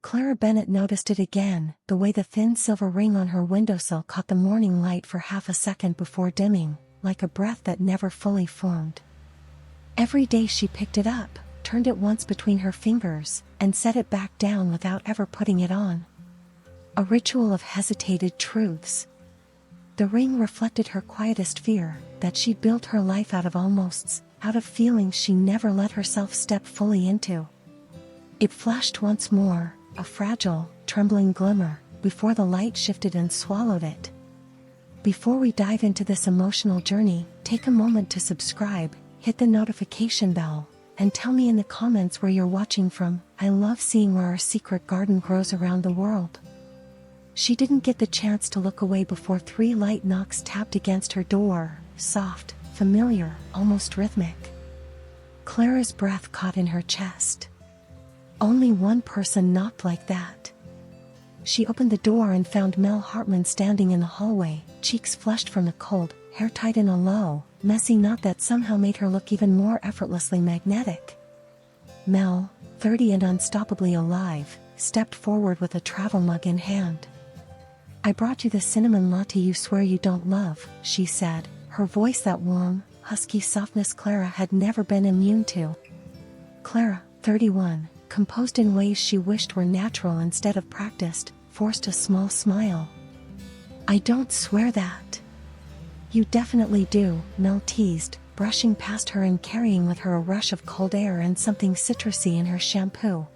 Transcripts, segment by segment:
Clara Bennett noticed it again, the way the thin silver ring on her windowsill caught the morning light for half a second before dimming, like a breath that never fully formed. Every day she picked it up, turned it once between her fingers, and set it back down without ever putting it on. A ritual of hesitated truths. The ring reflected her quietest fear, that she'd built her life out of almosts, out of feelings she never let herself step fully into. It flashed once more, a fragile, trembling glimmer, before the light shifted and swallowed it. Before we dive into this emotional journey, take a moment to subscribe, hit the notification bell, and tell me in the comments where you're watching from. I love seeing where our secret garden grows around the world. She didn't get the chance to look away before 3 light knocks tapped against her door, soft, familiar, almost rhythmic. Clara's breath caught in her chest. Only one person knocked like that. She opened the door and found Mel Hartman standing in the hallway, cheeks flushed from the cold, hair tied in a low, messy knot that somehow made her look even more effortlessly magnetic. Mel, 30 and unstoppably alive, stepped forward with a travel mug in hand. "I brought you the cinnamon latte you swear you don't love," she said, her voice that warm, husky softness Clara had never been immune to. Clara, 31, composed in ways she wished were natural instead of practiced, forced a small smile. "I don't swear that." "You definitely do," Mel teased, brushing past her and carrying with her a rush of cold air and something citrusy in her shampoo.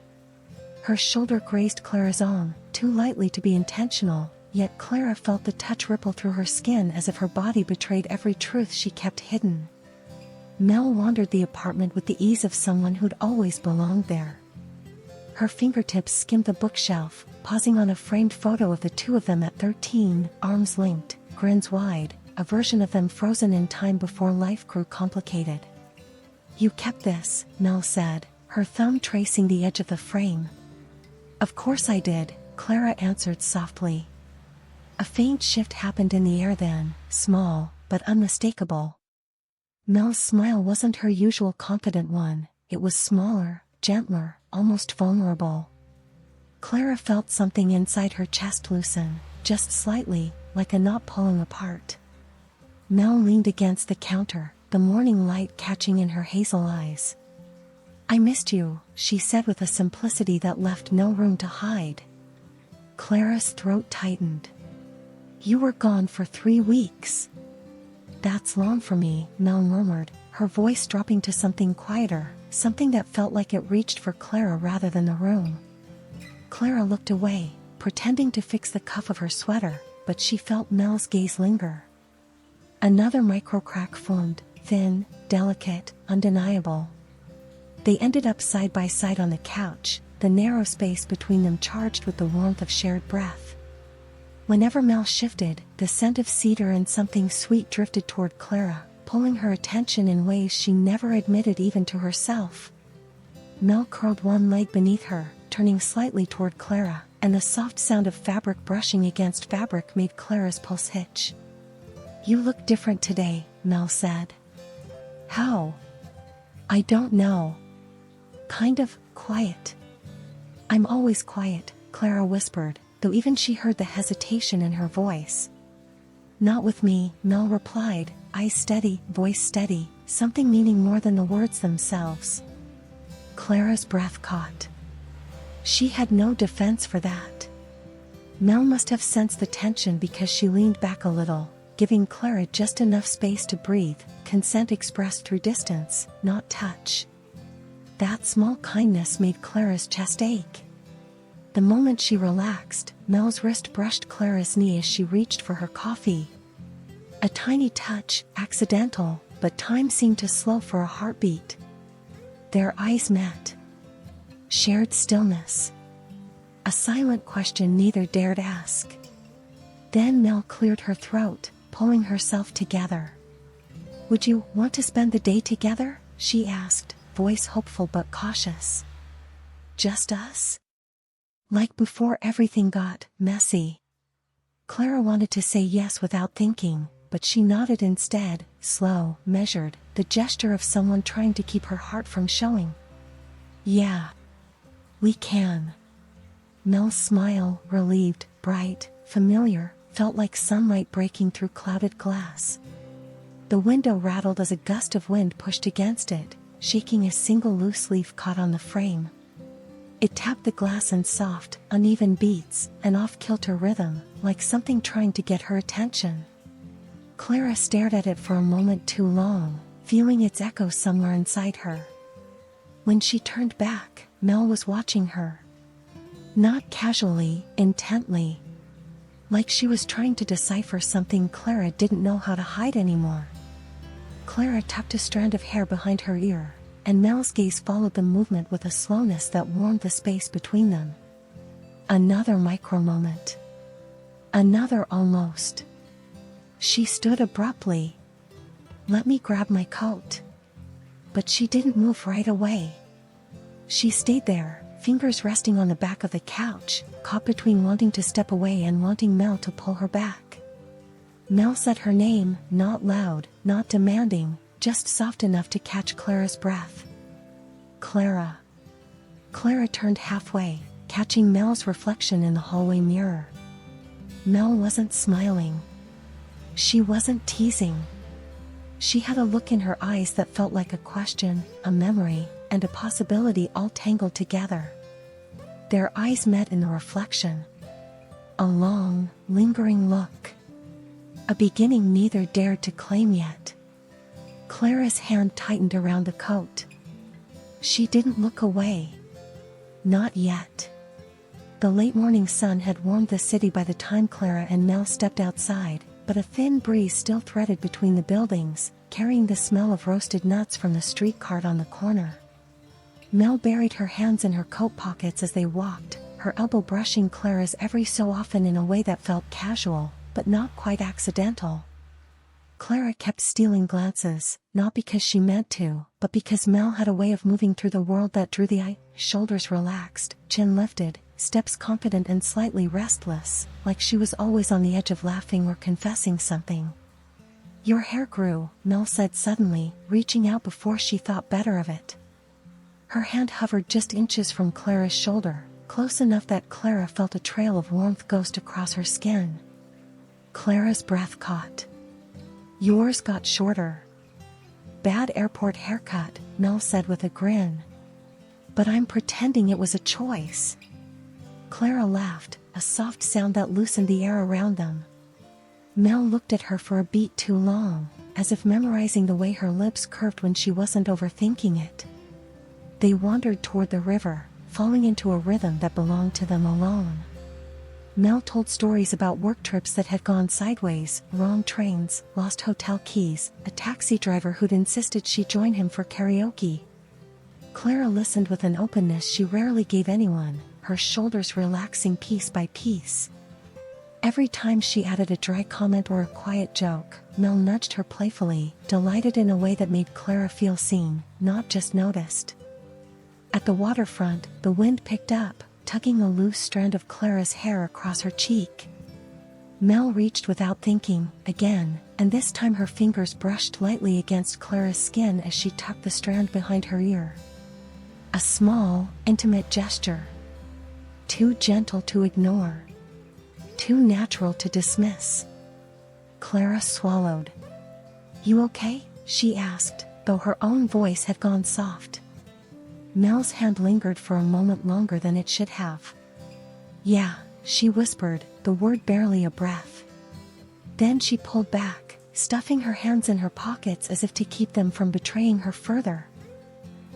Her shoulder grazed Clara's arm, too lightly to be intentional, yet Clara felt the touch ripple through her skin as if her body betrayed every truth she kept hidden. Mel wandered the apartment with the ease of someone who'd always belonged there. Her fingertips skimmed the bookshelf, pausing on a framed photo of the two of them at 13, arms linked, grins wide, a version of them frozen in time before life grew complicated. "You kept this," Mel said, her thumb tracing the edge of the frame. "Of course I did," Clara answered softly. A faint shift happened in the air then, small, but unmistakable. Mel's smile wasn't her usual confident one, it was smaller, gentler, almost vulnerable. Clara felt something inside her chest loosen, just slightly, like a knot pulling apart. Mel leaned against the counter, the morning light catching in her hazel eyes. "I missed you," she said with a simplicity that left no room to hide. Clara's throat tightened. "You were gone for 3 weeks. "That's long for me," Mel murmured, her voice dropping to something quieter, something that felt like it reached for Clara rather than the room. Clara looked away, pretending to fix the cuff of her sweater, but she felt Mel's gaze linger. Another microcrack formed, thin, delicate, undeniable. They ended up side by side on the couch, the narrow space between them charged with the warmth of shared breath. Whenever Mel shifted, the scent of cedar and something sweet drifted toward Clara, pulling her attention in ways she never admitted even to herself. Mel curled one leg beneath her, turning slightly toward Clara, and the soft sound of fabric brushing against fabric made Clara's pulse hitch. "You look different today," Mel said. "How?" "I don't know. Kind of quiet." "I'm always quiet," Clara whispered, though even she heard the hesitation in her voice. "Not with me," Mel replied, eyes steady, voice steady, something meaning more than the words themselves. Clara's breath caught. She had no defense for that. Mel must have sensed the tension because she leaned back a little, giving Clara just enough space to breathe, consent expressed through distance, not touch. That small kindness made Clara's chest ache. The moment she relaxed, Mel's wrist brushed Clara's knee as she reached for her coffee. A tiny touch, accidental, but time seemed to slow for a heartbeat. Their eyes met. Shared stillness. A silent question neither dared ask. Then Mel cleared her throat, pulling herself together. "Would you want to spend the day together?" she asked, voice hopeful but cautious. "Just us? Like before everything got messy?" Clara wanted to say yes without thinking, but she nodded instead, slow, measured, the gesture of someone trying to keep her heart from showing. "Yeah. We can." Mel's smile, relieved, bright, familiar, felt like sunlight breaking through clouded glass. The window rattled as a gust of wind pushed against it, shaking a single loose leaf caught on the frame. It tapped the glass in soft, uneven beats, an off-kilter rhythm, like something trying to get her attention. Clara stared at it for a moment too long, feeling its echo somewhere inside her. When she turned back, Mel was watching her. Not casually, intently. Like she was trying to decipher something Clara didn't know how to hide anymore. Clara tucked a strand of hair behind her ear, and Mel's gaze followed the movement with a slowness that warmed the space between them. Another micro-moment. Another almost. She stood abruptly. "Let me grab my coat." But she didn't move right away. She stayed there, fingers resting on the back of the couch, caught between wanting to step away and wanting Mel to pull her back. Mel said her name, not loud, not demanding, just soft enough to catch Clara's breath. "Clara." Clara turned halfway, catching Mel's reflection in the hallway mirror. Mel wasn't smiling. She wasn't teasing. She had a look in her eyes that felt like a question, a memory, and a possibility all tangled together. Their eyes met in the reflection. A long, lingering look. A beginning neither dared to claim yet. Clara's hand tightened around the coat. She didn't look away. Not yet. The late morning sun had warmed the city by the time Clara and Mel stepped outside, but a thin breeze still threaded between the buildings, carrying the smell of roasted nuts from the street cart on the corner. Mel buried her hands in her coat pockets as they walked, her elbow brushing Clara's every so often in a way that felt casual, but not quite accidental. Clara kept stealing glances, not because she meant to, but because Mel had a way of moving through the world that drew the eye, shoulders relaxed, chin lifted, steps confident and slightly restless, like she was always on the edge of laughing or confessing something. "Your hair grew," Mel said suddenly, reaching out before she thought better of it. Her hand hovered just inches from Clara's shoulder, close enough that Clara felt a trail of warmth ghost across her skin. Clara's breath caught. "Yours got shorter." "Bad airport haircut," Mel said with a grin. "But I'm pretending it was a choice." Clara laughed, a soft sound that loosened the air around them. Mel looked at her for a beat too long, as if memorizing the way her lips curved when she wasn't overthinking it. They wandered toward the river, falling into a rhythm that belonged to them alone. Mel told stories about work trips that had gone sideways, wrong trains, lost hotel keys, a taxi driver who'd insisted she join him for karaoke. Clara listened with an openness she rarely gave anyone, her shoulders relaxing piece by piece. Every time she added a dry comment or a quiet joke, Mel nudged her playfully, delighted in a way that made Clara feel seen, not just noticed. At the waterfront, the wind picked up, tugging a loose strand of Clara's hair across her cheek. Mel reached without thinking, again, and this time her fingers brushed lightly against Clara's skin as she tucked the strand behind her ear. A small, intimate gesture. Too gentle to ignore. Too natural to dismiss. Clara swallowed. "You okay?" she asked, though her own voice had gone soft. Mel's hand lingered for a moment longer than it should have. "Yeah," she whispered, the word barely a breath. Then she pulled back, stuffing her hands in her pockets as if to keep them from betraying her further.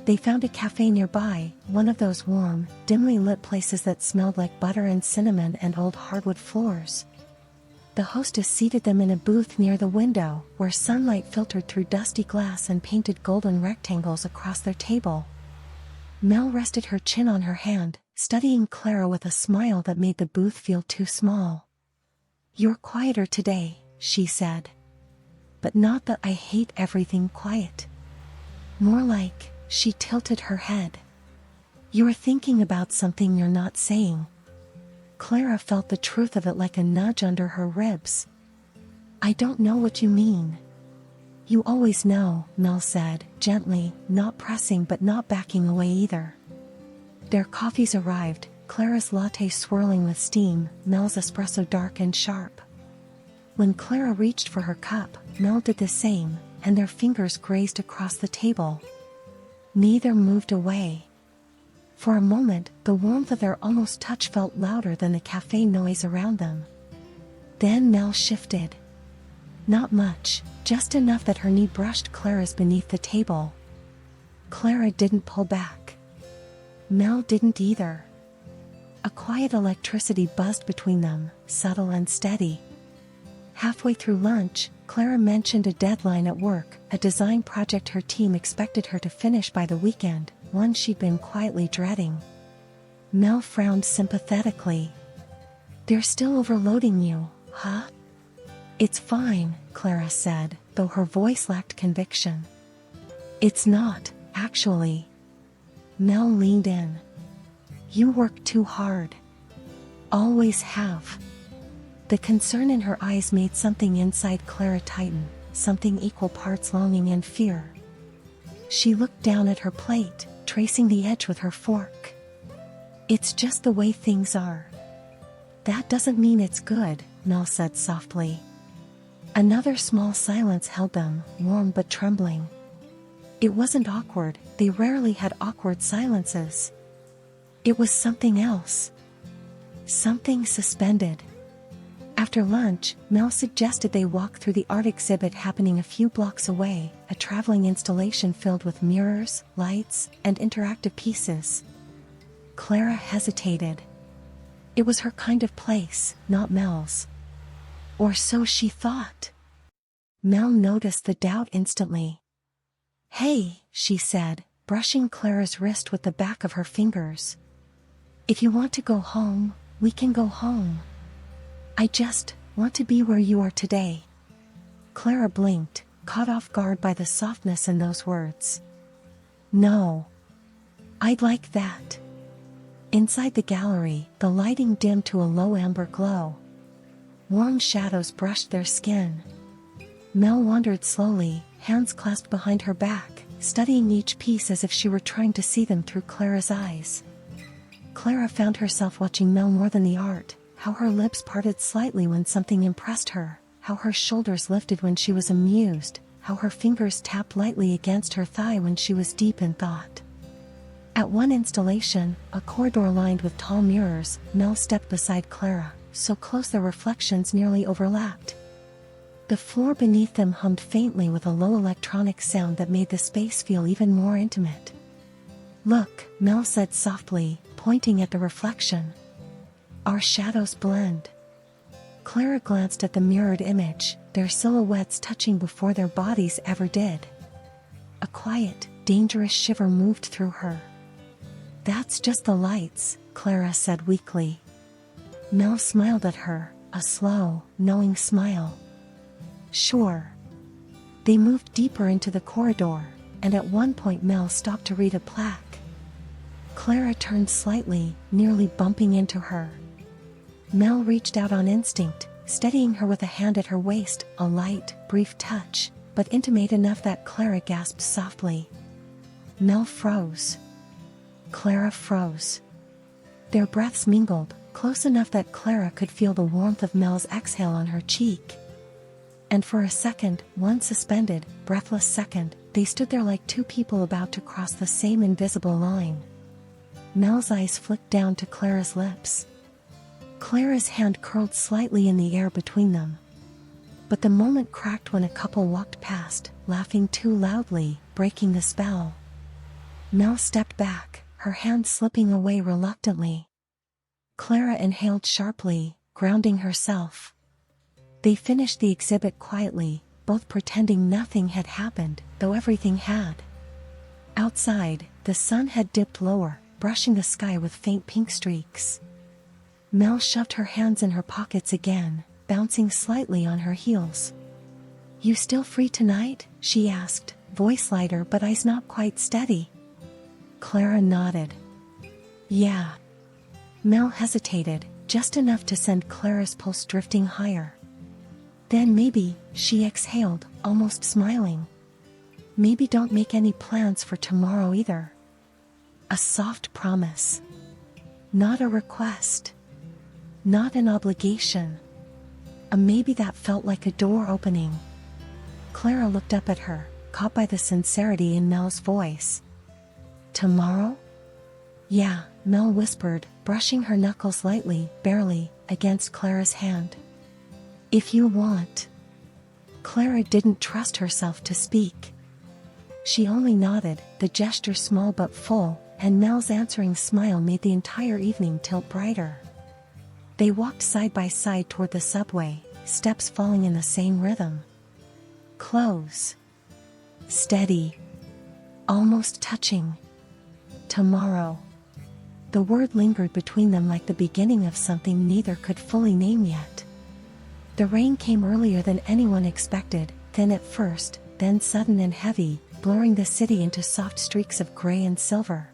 They found a cafe nearby, one of those warm, dimly lit places that smelled like butter and cinnamon and old hardwood floors. The hostess seated them in a booth near the window, where sunlight filtered through dusty glass and painted golden rectangles across their table. Mel rested her chin on her hand, studying Clara with a smile that made the booth feel too small. "You're quieter today," she said. "But not that I hate everything quiet. More like," she tilted her head. "You're thinking about something you're not saying." Clara felt the truth of it like a nudge under her ribs. "I don't know what you mean." "You always know," Mel said, gently, not pressing but not backing away either. Their coffees arrived, Clara's latte swirling with steam, Mel's espresso dark and sharp. When Clara reached for her cup, Mel did the same, and their fingers grazed across the table. Neither moved away. For a moment, the warmth of their almost touch felt louder than the cafe noise around them. Then Mel shifted. Not much, just enough that her knee brushed Clara's beneath the table. Clara didn't pull back. Mel didn't either. A quiet electricity buzzed between them, subtle and steady. Halfway through lunch, Clara mentioned a deadline at work, a design project her team expected her to finish by the weekend, one she'd been quietly dreading. Mel frowned sympathetically. "They're still overloading you, huh?" "It's fine," Clara said, though her voice lacked conviction. "It's not, actually." Mel leaned in. "You work too hard. Always have." The concern in her eyes made something inside Clara tighten, something equal parts longing and fear. She looked down at her plate, tracing the edge with her fork. "It's just the way things are." "That doesn't mean it's good," Mel said softly. Another small silence held them, warm but trembling. It wasn't awkward, they rarely had awkward silences. It was something else. Something suspended. After lunch, Mel suggested they walk through the art exhibit happening a few blocks away, a traveling installation filled with mirrors, lights, and interactive pieces. Clara hesitated. It was her kind of place, not Mel's. Or so she thought. Mel noticed the doubt instantly. "Hey," she said, brushing Clara's wrist with the back of her fingers. "If you want to go home, we can go home. I just want to be where you are today." Clara blinked, caught off guard by the softness in those words. "No. I'd like that." Inside the gallery, the lighting dimmed to a low amber glow. Warm shadows brushed their skin. Mel wandered slowly, hands clasped behind her back, studying each piece as if she were trying to see them through Clara's eyes. Clara found herself watching Mel more than the art, how her lips parted slightly when something impressed her, how her shoulders lifted when she was amused, how her fingers tapped lightly against her thigh when she was deep in thought. At one installation, a corridor lined with tall mirrors, Mel stepped beside Clara, so close their reflections nearly overlapped. The floor beneath them hummed faintly with a low electronic sound that made the space feel even more intimate. "Look," Mel said softly, pointing at the reflection. "Our shadows blend." Clara glanced at the mirrored image, their silhouettes touching before their bodies ever did. A quiet, dangerous shiver moved through her. "That's just the lights," Clara said weakly. Mel smiled at her, a slow, knowing smile. "Sure." They moved deeper into the corridor, and at one point Mel stopped to read a plaque. Clara turned slightly, nearly bumping into her. Mel reached out on instinct, steadying her with a hand at her waist, a light, brief touch, but intimate enough that Clara gasped softly. Mel froze. Clara froze. Their breaths mingled, close enough that Clara could feel the warmth of Mel's exhale on her cheek. And for a second, one suspended, breathless second, they stood there like two people about to cross the same invisible line. Mel's eyes flicked down to Clara's lips. Clara's hand curled slightly in the air between them. But the moment cracked when a couple walked past, laughing too loudly, breaking the spell. Mel stepped back, her hand slipping away reluctantly. Clara inhaled sharply, grounding herself. They finished the exhibit quietly, both pretending nothing had happened, though everything had. Outside, the sun had dipped lower, brushing the sky with faint pink streaks. Mel shoved her hands in her pockets again, bouncing slightly on her heels. "You still free tonight?" she asked, voice lighter but eyes not quite steady. Clara nodded. "Yeah." Mel hesitated, just enough to send Clara's pulse drifting higher. "Then maybe," she exhaled, almost smiling. "Maybe don't make any plans for tomorrow either." A soft promise. Not a request. Not an obligation. A maybe that felt like a door opening. Clara looked up at her, caught by the sincerity in Mel's voice. Tomorrow? Yeah, Mel whispered, brushing her knuckles lightly, barely, against Clara's hand. If you want. Clara didn't trust herself to speak. She only nodded, the gesture small but full, and Mel's answering smile made the entire evening tilt brighter. They walked side by side toward the subway, steps falling in the same rhythm. Close. Steady. Almost touching. Tomorrow. The word lingered between them like the beginning of something neither could fully name yet. The rain came earlier than anyone expected, thin at first, then sudden and heavy, blurring the city into soft streaks of gray and silver.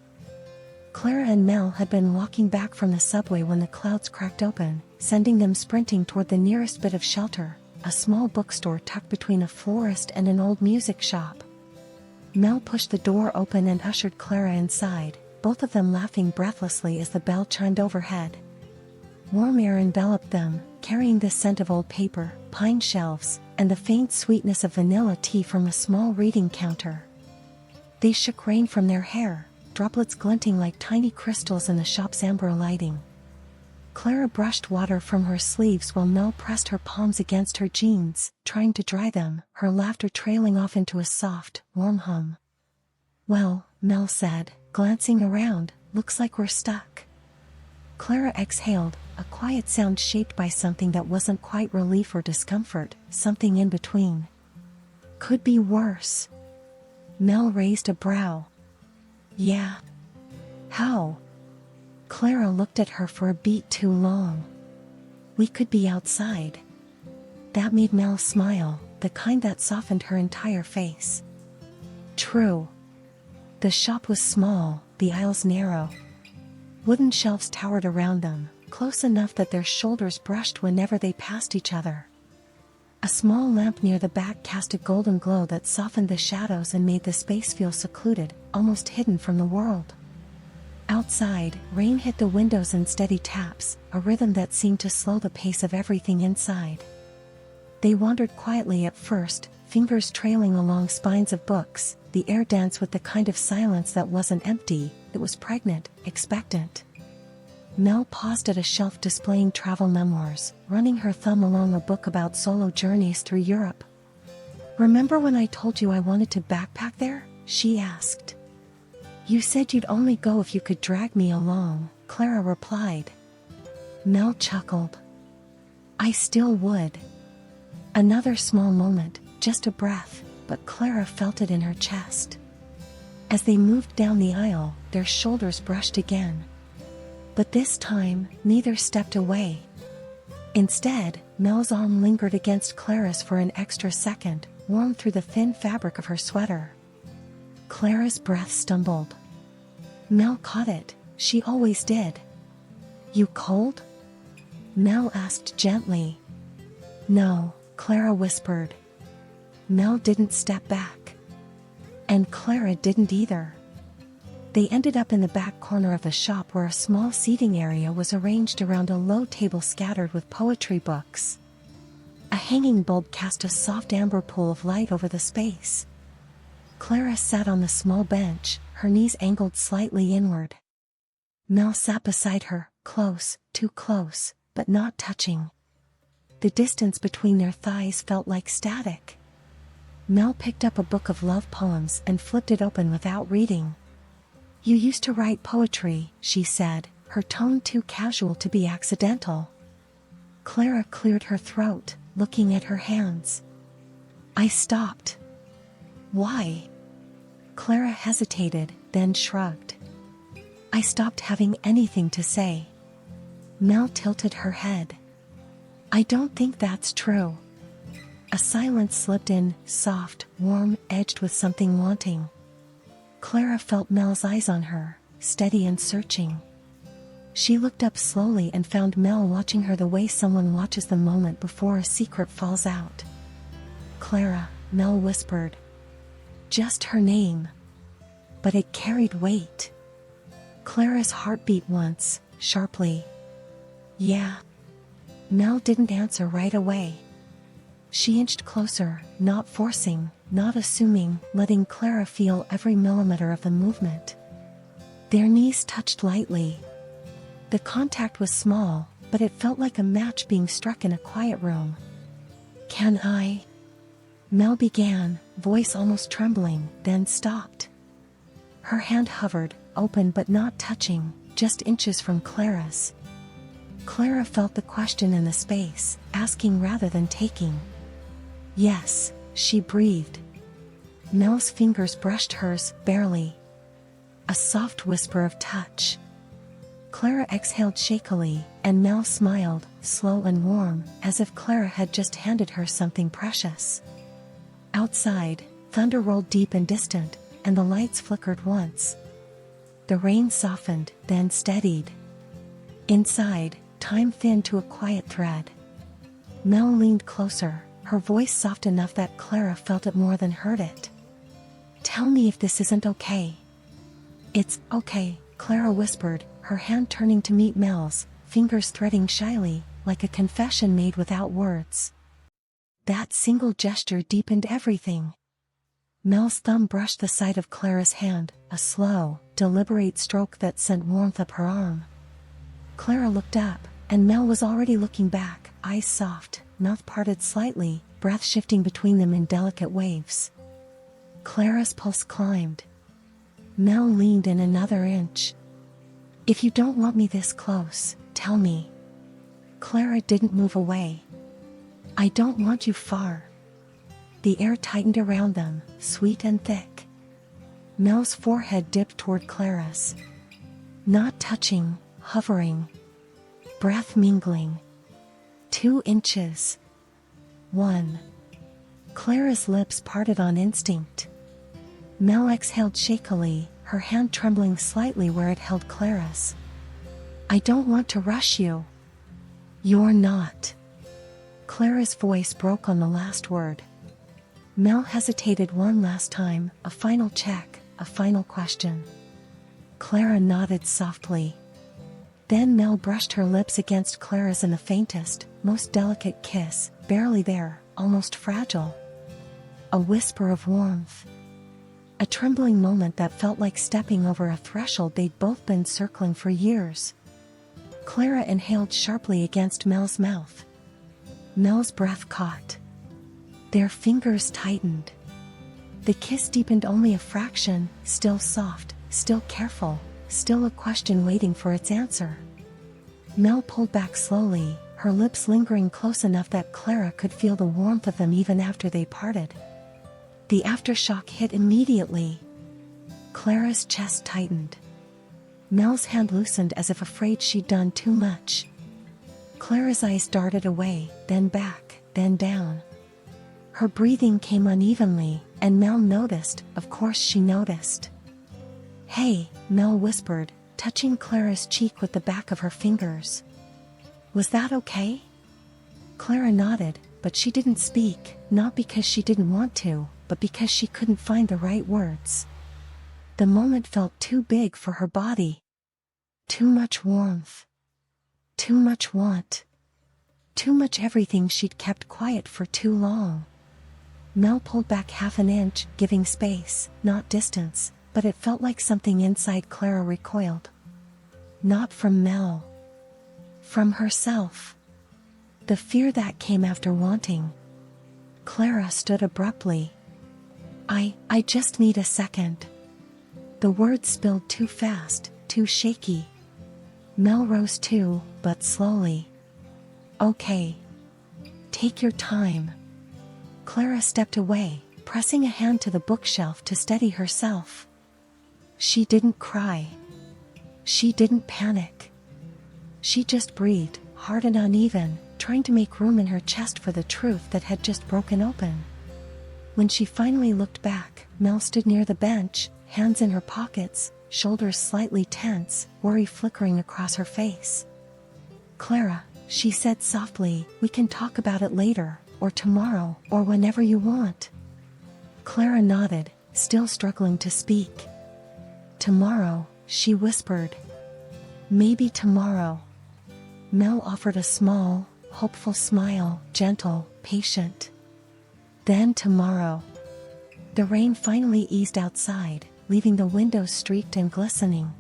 Clara and Mel had been walking back from the subway when the clouds cracked open, sending them sprinting toward the nearest bit of shelter, a small bookstore tucked between a florist and an old music shop. Mel pushed the door open and ushered Clara inside, both of them laughing breathlessly as the bell chimed overhead. Warm air enveloped them, carrying the scent of old paper, pine shelves, and the faint sweetness of vanilla tea from a small reading counter. They shook rain from their hair, droplets glinting like tiny crystals in the shop's amber lighting. Clara brushed water from her sleeves while Mel pressed her palms against her jeans, trying to dry them, her laughter trailing off into a soft, warm hum. Well, Mel said, glancing around, looks like we're stuck. Clara exhaled, a quiet sound shaped by something that wasn't quite relief or discomfort, something in between. Could be worse. Mel raised a brow. Yeah. How? Clara looked at her for a beat too long. We could be outside. That made Mel smile, the kind that softened her entire face. True. The shop was small, the aisles narrow. Wooden shelves towered around them, close enough that their shoulders brushed whenever they passed each other. A small lamp near the back cast a golden glow that softened the shadows and made the space feel secluded, almost hidden from the world. Outside, rain hit the windows in steady taps, a rhythm that seemed to slow the pace of everything inside. They wandered quietly at first, fingers trailing along spines of books, the air danced with the kind of silence that wasn't empty, it was pregnant, expectant. Mel paused at a shelf displaying travel memoirs, running her thumb along a book about solo journeys through Europe. Remember when I told you I wanted to backpack there? She asked. You said you'd only go if you could drag me along, Clara replied. Mel chuckled. I still would. Another small moment, just a breath, but Clara felt it in her chest. As they moved down the aisle, their shoulders brushed again. But this time, neither stepped away. Instead, Mel's arm lingered against Clara's for an extra second, warm through the thin fabric of her sweater. Clara's breath stumbled. Mel caught it, she always did. You cold? Mel asked gently. No, Clara whispered. Mel didn't step back. And Clara didn't either. They ended up in the back corner of the shop where a small seating area was arranged around a low table scattered with poetry books. A hanging bulb cast a soft amber pool of light over the space. Clara sat on the small bench, her knees angled slightly inward. Mel sat beside her, close, too close, but not touching. The distance between their thighs felt like static. Mel picked up a book of love poems and flipped it open without reading. You used to write poetry, she said, her tone too casual to be accidental. Clara cleared her throat, looking at her hands. I stopped. Why? Clara hesitated, then shrugged. I stopped having anything to say. Mel tilted her head. I don't think that's true. A silence slipped in, soft, warm, edged with something wanting. Clara felt Mel's eyes on her, steady and searching. She looked up slowly and found Mel watching her the way someone watches the moment before a secret falls out. Clara, Mel whispered. Just her name. But it carried weight. Clara's heart beat once, sharply. Yeah. Mel didn't answer right away. She inched closer, not forcing, not assuming, letting Clara feel every millimeter of the movement. Their knees touched lightly. The contact was small, but it felt like a match being struck in a quiet room. Can I? Mel began, voice almost trembling, then stopped. Her hand hovered, open but not touching, just inches from Clara's. Clara felt the question in the space, asking rather than taking. Yes, she breathed. Mel's fingers brushed hers, barely. A soft whisper of touch. Clara exhaled shakily, and Mel smiled, slow and warm, as if Clara had just handed her something precious. Outside, thunder rolled deep and distant, and the lights flickered once. The rain softened, then steadied. Inside, time thinned to a quiet thread. Mel leaned closer, her voice soft enough that Clara felt it more than heard it. Tell me if this isn't okay. It's okay, Clara whispered, her hand turning to meet Mel's, fingers threading shyly, like a confession made without words. That single gesture deepened everything. Mel's thumb brushed the side of Clara's hand, a slow, deliberate stroke that sent warmth up her arm. Clara looked up, and Mel was already looking back, eyes soft, mouth parted slightly, breath shifting between them in delicate waves. Clara's pulse climbed. Mel leaned in another inch. If you don't want me this close, tell me. Clara didn't move away. I don't want you far. The air tightened around them, sweet and thick. Mel's forehead dipped toward Clara's. Not touching, hovering. Breath mingling. 2 inches. 1. Clara's lips parted on instinct. Mel exhaled shakily, her hand trembling slightly where it held Clara's. I don't want to rush you. You're not. Clara's voice broke on the last word. Mel hesitated one last time, a final check, a final question. Clara nodded softly. Then Mel brushed her lips against Clara's in the faintest, most delicate kiss, barely there, almost fragile. A whisper of warmth. A trembling moment that felt like stepping over a threshold they'd both been circling for years. Clara inhaled sharply against Mel's mouth. Mel's breath caught. Their fingers tightened. The kiss deepened only a fraction, still soft, still careful, still a question waiting for its answer. Mel pulled back slowly, her lips lingering close enough that Clara could feel the warmth of them even after they parted. The aftershock hit immediately. Clara's chest tightened. Mel's hand loosened as if afraid she'd done too much. Clara's eyes darted away, then back, then down. Her breathing came unevenly, and Mel noticed, of course she noticed. Hey, Mel whispered, touching Clara's cheek with the back of her fingers. Was that okay? Clara nodded, but she didn't speak, not because she didn't want to, but because she couldn't find the right words. The moment felt too big for her body. Too much warmth. Too much want. Too much everything she'd kept quiet for too long. Mel pulled back half an inch, giving space, not distance, but it felt like something inside Clara recoiled. Not from Mel. From herself. The fear that came after wanting. Clara stood abruptly. I just need a second. The words spilled too fast, too shaky. Mel rose too, but slowly. Okay. Take your time. Clara stepped away, pressing a hand to the bookshelf to steady herself. She didn't cry. She didn't panic. She just breathed, hard and uneven, trying to make room in her chest for the truth that had just broken open. When she finally looked back, Mel stood near the bench, hands in her pockets, shoulders slightly tense, worry flickering across her face. Clara, she said softly, we can talk about it later, or tomorrow, or whenever you want. Clara nodded, still struggling to speak. Tomorrow, she whispered. Maybe tomorrow. Mel offered a small, hopeful smile, gentle, patient. Then tomorrow. The rain finally eased outside, leaving the windows streaked and glistening.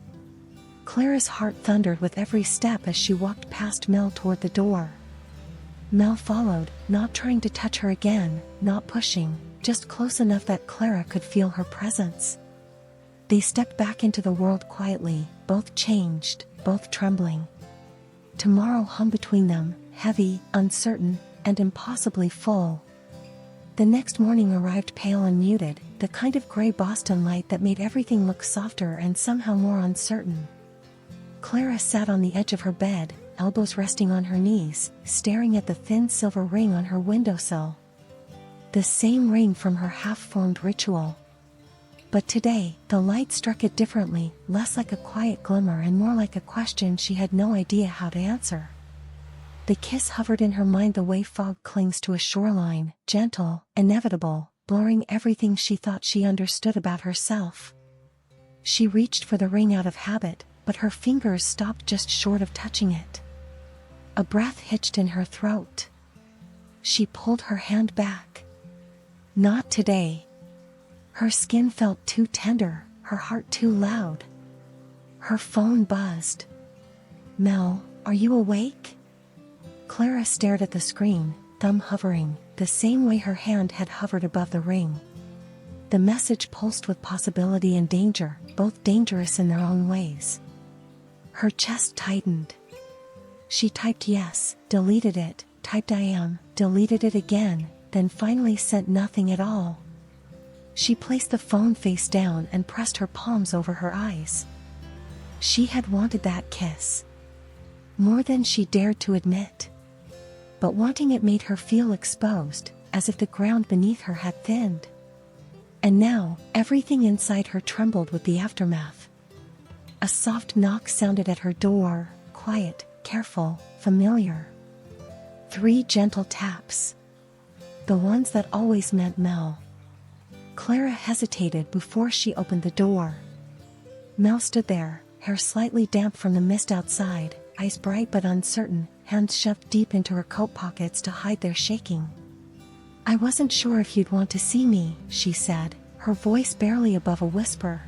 Clara's heart thundered with every step as she walked past Mel toward the door. Mel followed, not trying to touch her again, not pushing, just close enough that Clara could feel her presence. They stepped back into the world quietly, both changed, both trembling. Tomorrow hung between them, heavy, uncertain, and impossibly full. The next morning arrived pale and muted, the kind of gray Boston light that made everything look softer and somehow more uncertain. Clara sat on the edge of her bed, elbows resting on her knees, staring at the thin silver ring on her windowsill. The same ring from her half-formed ritual. But today, the light struck it differently, less like a quiet glimmer and more like a question she had no idea how to answer. The kiss hovered in her mind the way fog clings to a shoreline, gentle, inevitable, blurring everything she thought she understood about herself. She reached for the ring out of habit, but her fingers stopped just short of touching it. A breath hitched in her throat. She pulled her hand back. Not today. Her skin felt too tender, her heart too loud. Her phone buzzed. "Mel, are you awake?" Clara stared at the screen, thumb hovering, the same way her hand had hovered above the ring. The message pulsed with possibility and danger, both dangerous in their own ways. Her chest tightened. She typed yes, deleted it, typed I am, deleted it again, then finally sent nothing at all. She placed the phone face down and pressed her palms over her eyes. She had wanted that kiss. More than she dared to admit. But wanting it made her feel exposed, as if the ground beneath her had thinned. And now, everything inside her trembled with the aftermath. A soft knock sounded at her door, quiet, careful, familiar. 3 gentle taps. The ones that always meant Mel. Clara hesitated before she opened the door. Mel stood there, hair slightly damp from the mist outside, eyes bright but uncertain, hands shoved deep into her coat pockets to hide their shaking. "I wasn't sure if you'd want to see me," she said, her voice barely above a whisper.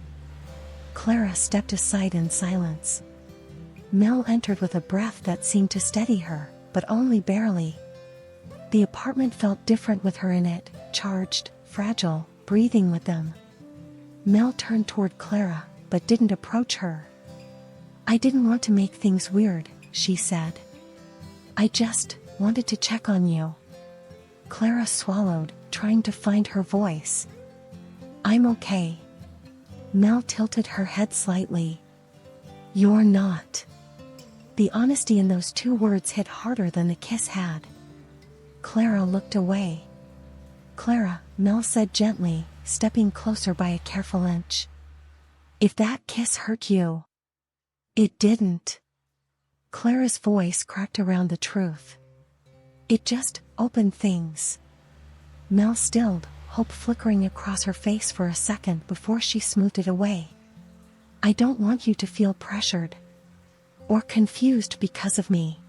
Clara stepped aside in silence. Mel entered with a breath that seemed to steady her, but only barely. The apartment felt different with her in it, charged, fragile, breathing with them. Mel turned toward Clara, but didn't approach her. "I didn't want to make things weird," she said. "I just wanted to check on you." Clara swallowed, trying to find her voice. "I'm okay." Mel tilted her head slightly. "You're not." The honesty in those 2 words hit harder than the kiss had. Clara looked away. "Clara," Mel said gently, stepping closer by a careful inch. "If that kiss hurt you." "It didn't." Clara's voice cracked around the truth. "It just opened things." Mel stilled, hope flickering across her face for a second before she smoothed it away. "I don't want you to feel pressured. Or confused because of me."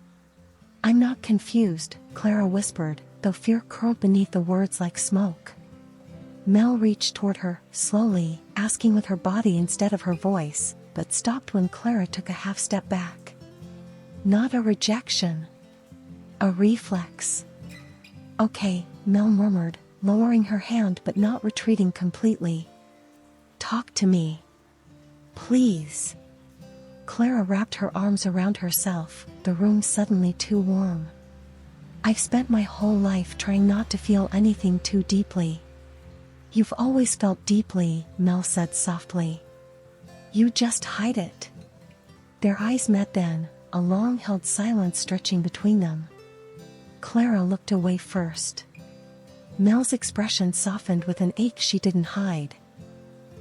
"I'm not confused," Clara whispered, though fear curled beneath the words like smoke. Mel reached toward her, slowly, asking with her body instead of her voice, but stopped when Clara took a half step back. Not a rejection. A reflex. "Okay," Mel murmured, lowering her hand but not retreating completely. "Talk to me. Please." Clara wrapped her arms around herself, the room suddenly too warm. "I've spent my whole life trying not to feel anything too deeply." "You've always felt deeply," Mel said softly. "You just hide it." Their eyes met then, a long-held silence stretching between them. Clara looked away first. Mel's expression softened with an ache she didn't hide.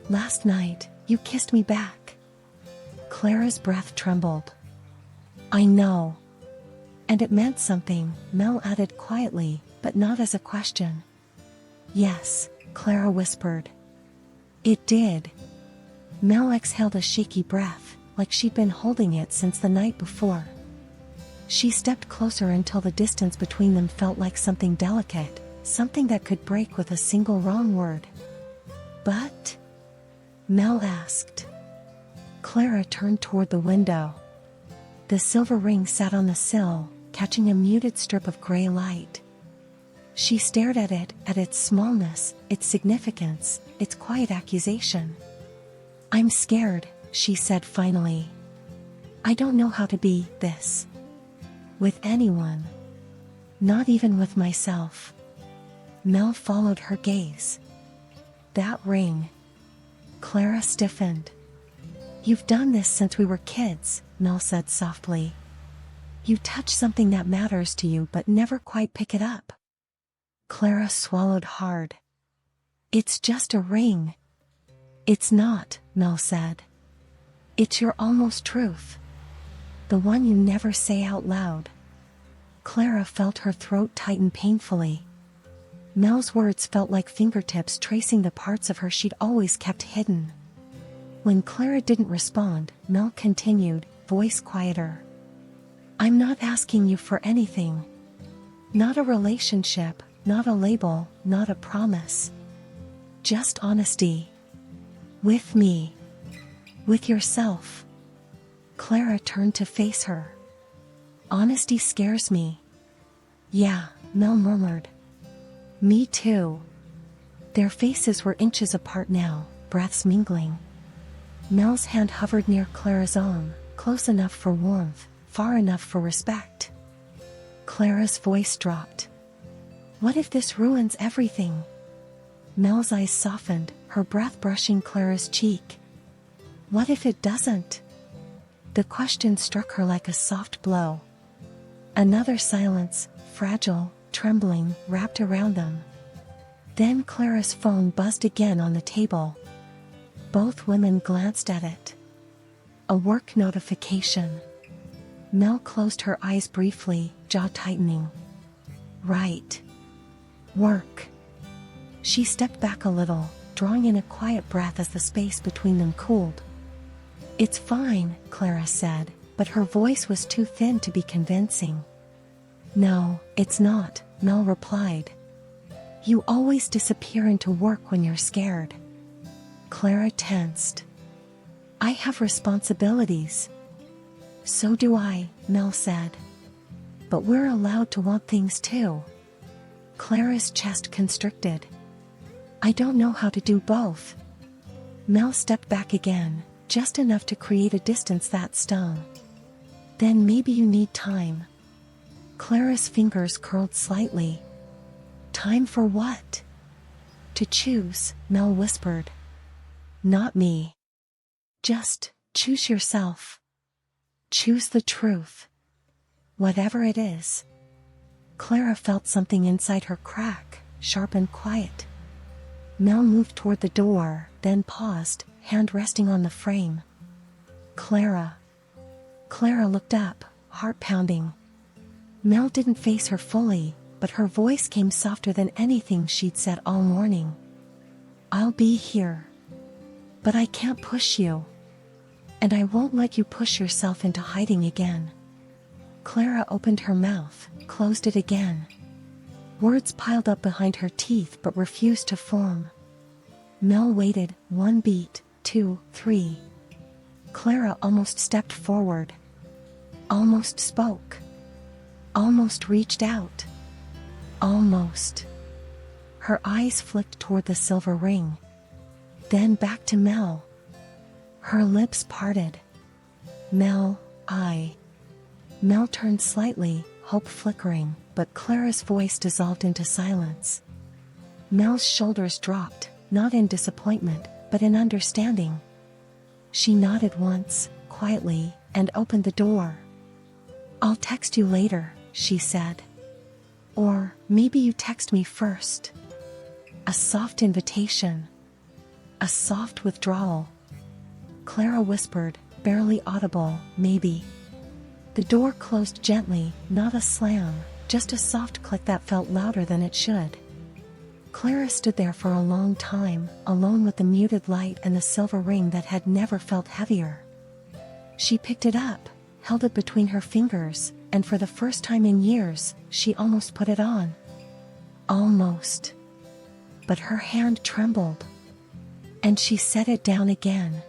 "Last night, you kissed me back." Clara's breath trembled. "I know." "And it meant something," Mel added quietly, but not as a question. "Yes," Clara whispered. "It did." Mel exhaled a shaky breath, like she'd been holding it since the night before. She stepped closer until the distance between them felt like something delicate, something that could break with a single wrong word. "But?" Mel asked. Clara turned toward the window. The silver ring sat on the sill, catching a muted strip of gray light. She stared at it, at its smallness, its significance, its quiet accusation. "I'm scared," she said finally. "I don't know how to be this with anyone. Not even with myself." Mel followed her gaze. "That ring." Clara stiffened. "You've done this since we were kids," Mel said softly. "You touch something that matters to you but never quite pick it up." Clara swallowed hard. "It's just a ring." "It's not," Mel said. "It's your almost truth. The one you never say out loud." Clara felt her throat tighten painfully. Mel's words felt like fingertips tracing the parts of her she'd always kept hidden. When Clara didn't respond, Mel continued, voice quieter. "I'm not asking you for anything. Not a relationship, not a label, not a promise. Just honesty. With me. With yourself." Clara turned to face her. "Honesty scares me." "Yeah," Mel murmured. "Me too." Their faces were inches apart now, breaths mingling. Mel's hand hovered near Clara's arm, close enough for warmth, far enough for respect. Clara's voice dropped. "What if this ruins everything?" Mel's eyes softened, her breath brushing Clara's cheek. "What if it doesn't?" The question struck her like a soft blow. Another silence, fragile, trembling, wrapped around them. Then Clara's phone buzzed again on the table. Both women glanced at it. A work notification. Mel closed her eyes briefly, jaw tightening. Right. Work. She stepped back a little, drawing in a quiet breath as the space between them cooled. "It's fine," Clara said, but her voice was too thin to be convincing. "No, it's not," Mel replied. "You always disappear into work when you're scared." Clara tensed. "I have responsibilities." "So do I," Mel said. "But we're allowed to want things too." Clara's chest constricted. "I don't know how to do both." Mel stepped back again, just enough to create a distance that stung. "Then maybe you need time." Clara's fingers curled slightly. "Time for what?" "To choose," Mel whispered. "Not me. Just choose yourself. Choose the truth. Whatever it is." Clara felt something inside her crack, sharp and quiet. Mel moved toward the door, then paused, hand resting on the frame. "Clara." Clara looked up, heart pounding. Mel didn't face her fully, but her voice came softer than anything she'd said all morning. "I'll be here. But I can't push you. And I won't let you push yourself into hiding again." Clara opened her mouth, closed it again. Words piled up behind her teeth but refused to form. Mel waited, 1 beat, 2, 3. Clara almost stepped forward. Almost spoke. Almost reached out. Almost. Her eyes flicked toward the silver ring. Then back to Mel. Her lips parted. "Mel, I..." Mel turned slightly, hope flickering, but Clara's voice dissolved into silence. Mel's shoulders dropped, not in disappointment, but in understanding. She nodded once, quietly, and opened the door. "I'll text you later," she said. "Or maybe you text me first." A soft invitation. A soft withdrawal. Clara whispered, barely audible, "Maybe." The door closed gently, not a slam, just a soft click that felt louder than it should. Clara stood there for a long time, alone with the muted light and the silver ring that had never felt heavier. She picked it up, held it between her fingers, and for the first time in years, she almost put it on. Almost. But her hand trembled. And she set it down again.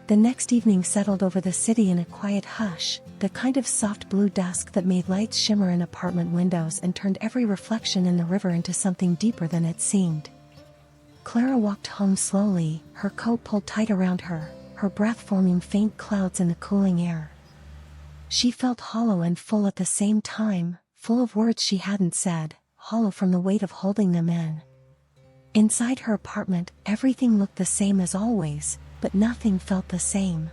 The next evening settled over the city in a quiet hush, the kind of soft blue dusk that made lights shimmer in apartment windows and turned every reflection in the river into something deeper than it seemed. Clara walked home slowly, her coat pulled tight around her, her breath forming faint clouds in the cooling air. She felt hollow and full at the same time, full of words she hadn't said, hollow from the weight of holding them in. Inside her apartment, everything looked the same as always, but nothing felt the same.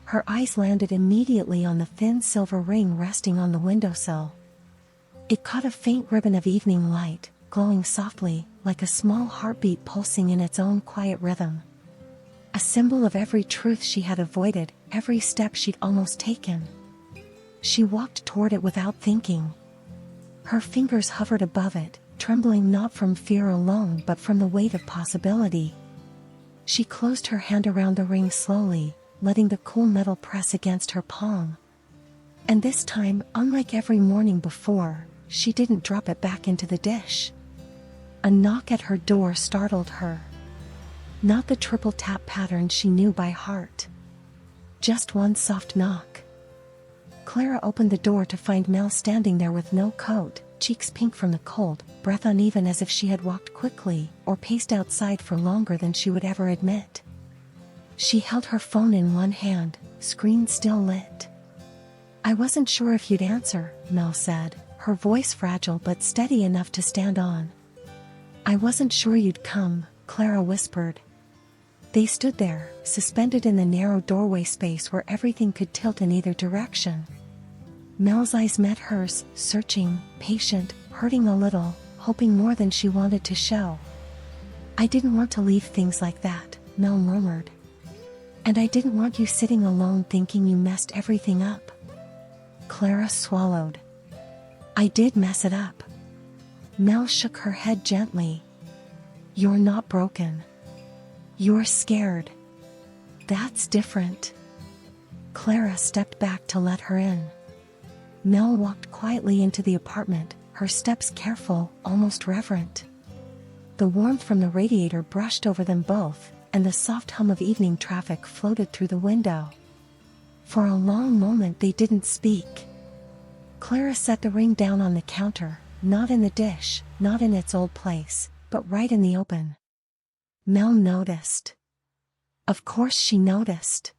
Her eyes landed immediately on the thin silver ring resting on the windowsill. It caught a faint ribbon of evening light, glowing softly, like a small heartbeat pulsing in its own quiet rhythm. A symbol of every truth she had avoided, every step she'd almost taken. She walked toward it without thinking. Her fingers hovered above it, trembling not from fear alone but from the weight of possibility. She closed her hand around the ring slowly, letting the cool metal press against her palm. And this time, unlike every morning before, she didn't drop it back into the dish. A knock at her door startled her. Not the triple tap pattern she knew by heart. Just one soft knock. Clara opened the door to find Mel standing there with no coat, cheeks pink from the cold, breath uneven as if she had walked quickly or paced outside for longer than she would ever admit. She held her phone in one hand, screen still lit. "I wasn't sure if you'd answer," Mel said, her voice fragile but steady enough to stand on. "I wasn't sure you'd come," Clara whispered. They stood there, suspended in the narrow doorway space where everything could tilt in either direction. Mel's eyes met hers, searching, patient, hurting a little, hoping more than she wanted to show. "I didn't want to leave things like that," Mel murmured. "And I didn't want you sitting alone thinking you messed everything up." Clara swallowed. "I did mess it up." Mel shook her head gently. "You're not broken. You're scared. That's different." Clara stepped back to let her in. Mel walked quietly into the apartment, her steps careful, almost reverent. The warmth from the radiator brushed over them both, and the soft hum of evening traffic floated through the window. For a long moment they didn't speak. Clara set the ring down on the counter, not in the dish, not in its old place, but right in the open. Mel noticed. Of course she noticed.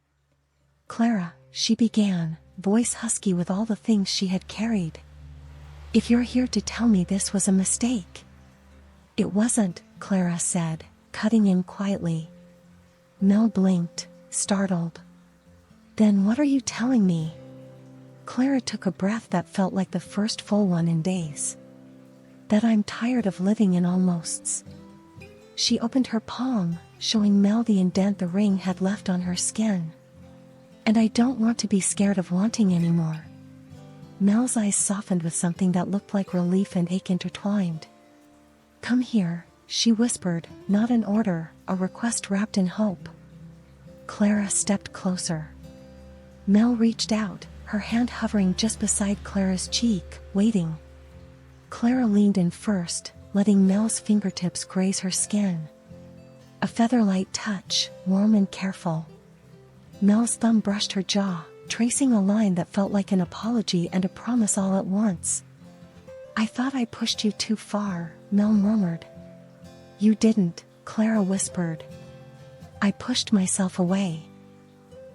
"Clara," she began, voice husky with all the things she had carried. "If you're here to tell me this was a mistake." "It wasn't," Clara said, cutting in quietly. Mel blinked, startled. "Then what are you telling me?" Clara took a breath that felt like the first full one in days. "That I'm tired of living in almosts." She opened her palm, showing Mel the indent the ring had left on her skin. "And I don't want to be scared of wanting anymore." Mel's eyes softened with something that looked like relief and ache intertwined. "Come here," she whispered, not an order, a request wrapped in hope. Clara stepped closer. Mel reached out, her hand hovering just beside Clara's cheek, waiting. Clara leaned in first, letting Mel's fingertips graze her skin. A feather-light touch, warm and careful. Mel's thumb brushed her jaw, tracing a line that felt like an apology and a promise all at once. "I thought I pushed you too far," Mel murmured. "You didn't," Clara whispered. "I pushed myself away."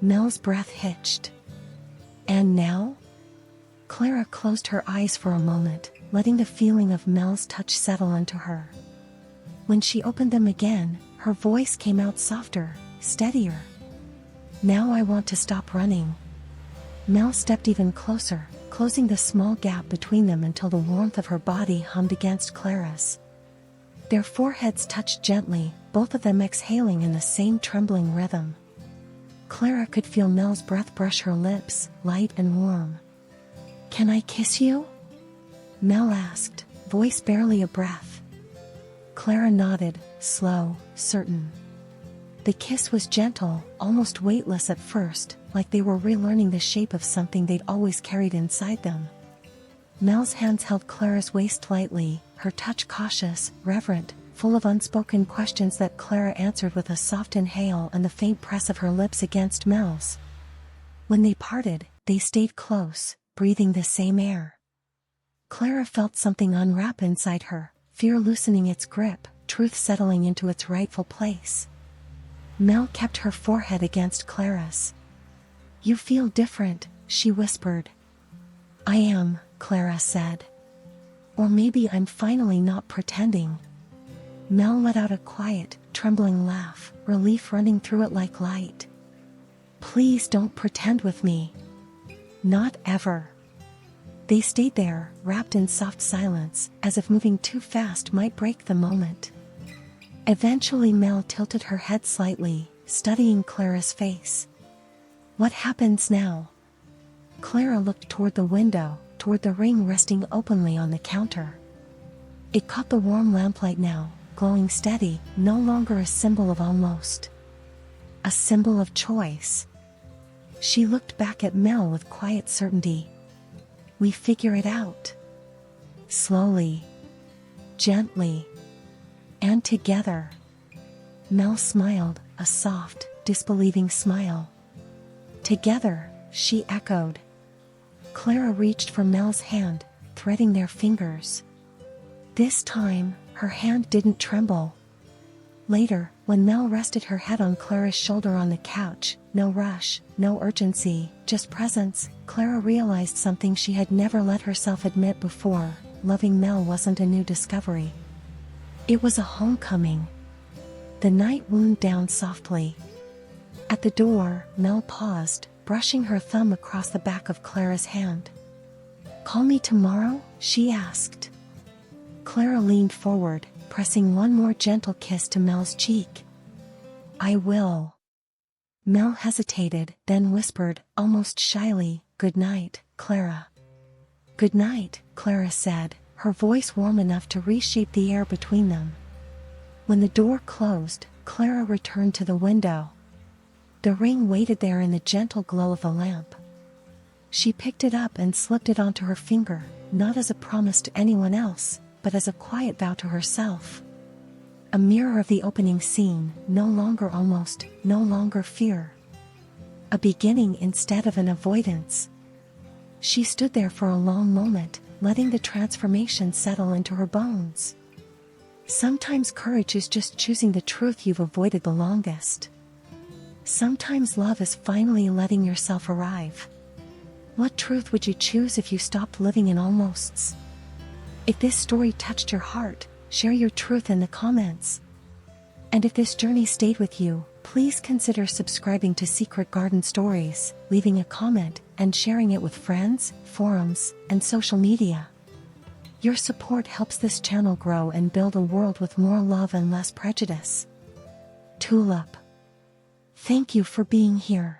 Mel's breath hitched. "And now?" Clara closed her eyes for a moment, letting the feeling of Mel's touch settle into her. When she opened them again, her voice came out softer, steadier. "Now I want to stop running." Mel stepped even closer, closing the small gap between them until the warmth of her body hummed against Clara's. Their foreheads touched gently, both of them exhaling in the same trembling rhythm. Clara could feel Mel's breath brush her lips, light and warm. "Can I kiss you?" Mel asked, voice barely a breath. Clara nodded, slow, certain. The kiss was gentle, almost weightless at first, like they were relearning the shape of something they'd always carried inside them. Mel's hands held Clara's waist lightly, her touch cautious, reverent, full of unspoken questions that Clara answered with a soft inhale and the faint press of her lips against Mel's. When they parted, they stayed close, breathing the same air. Clara felt something unwrap inside her, fear loosening its grip, truth settling into its rightful place. Mel kept her forehead against Clara's. "You feel different," she whispered. "I am," Clara said. "Or maybe I'm finally not pretending." Mel let out a quiet, trembling laugh, relief running through it like light. "Please don't pretend with me. Not ever." They stayed there, wrapped in soft silence, as if moving too fast might break the moment. Eventually Mel tilted her head slightly, studying Clara's face. "What happens now?" Clara looked toward the window, toward the ring resting openly on the counter. It caught the warm lamplight now, glowing steady, no longer a symbol of almost. A symbol of choice. She looked back at Mel with quiet certainty. "We figure it out. Slowly. Gently. And together." Mel smiled, a soft, disbelieving smile. "Together," she echoed. Clara reached for Mel's hand, threading their fingers. This time, her hand didn't tremble. Later, when Mel rested her head on Clara's shoulder on the couch, no rush, no urgency, just presence, Clara realized something she had never let herself admit before: loving Mel wasn't a new discovery. It was a homecoming. The night wound down softly. At the door, Mel paused, brushing her thumb across the back of Clara's hand. "Call me tomorrow?" she asked. Clara leaned forward, pressing one more gentle kiss to Mel's cheek. "I will." Mel hesitated, then whispered, almost shyly, "Good night, Clara." "Good night," Clara said, her voice warm enough to reshape the air between them. When the door closed, Clara returned to the window. The ring waited there in the gentle glow of the lamp. She picked it up and slipped it onto her finger, not as a promise to anyone else, but as a quiet vow to herself. A mirror of the opening scene, no longer almost, no longer fear. A beginning instead of an avoidance. She stood there for a long moment, letting the transformation settle into her bones. Sometimes courage is just choosing the truth you've avoided the longest. Sometimes love is finally letting yourself arrive. What truth would you choose if you stopped living in almosts? If this story touched your heart, share your truth in the comments. And if this journey stayed with you, please consider subscribing to Secret Garden Stories, leaving a comment, and sharing it with friends, forums, and social media. Your support helps this channel grow and build a world with more love and less prejudice. Tulip. Thank you for being here.